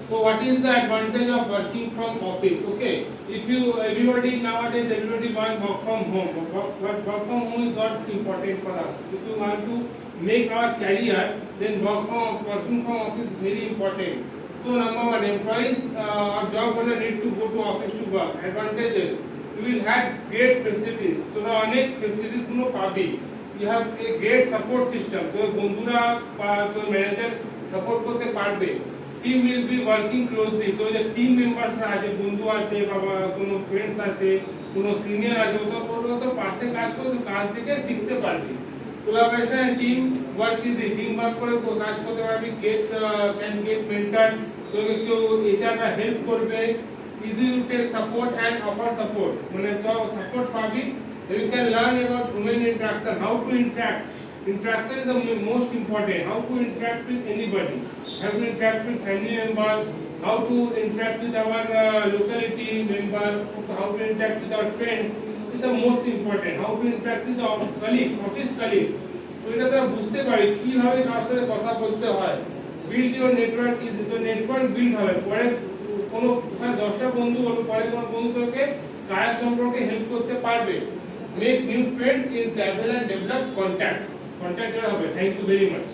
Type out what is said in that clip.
So what is the advantage of working from office? Okay, if you everybody nowadays everybody want work from home. Work from home is not important for us. If you want to make our career, then working from office is very important. So number one, employees or job holder need to go to office to work. Advantages: you will have great facilities. তোরা অনেক facilities গুলো পাবি। You have a great support system. তোর বন্ধুরা বা তোর manager support করতে পারবে। Team will be working closely. তো যে টিম মেম্বারস আছে, বন্ধু আছে, বাবা কোনো ফ্রেন্ডস আছে, কোনো সিনিয়র আছে, ওরা তো পাশে কাজ করে তো কাজ থেকে শিখতে পারবি। Collaboration and team work easy, team work করে কাজ করতে পারবি। ক্যান গেট মেন্টর, তোকে কেউ এইচআররা হেল্প করবে। Easy to take support and offer support, মানে তো সাপোর্ট পাবি। You can learn about human interaction, how to interact. Interaction is the most important. How to interact with anybody, how to interact with family members, how to interact with our locality members, how to interact with our friends is the most important. How to interact with our colleagues, office colleagues. তো এটা তো বুঝতে পারি কিভাবে কার সাথে কথা বলতে হয়। বিল্ড ইওর নেটওয়ার্ক, ইজ তো নেটওয়ার্ক বিল্ড হবে। পরে কোনো 10টা বন্ধু হলো, পরে কোনো বন্ধু তোকে কাজ সম্পর্কে হেল্প করতে পারবে। Make new friends in travel and develop contacts. Contact হবে। Thank you very much.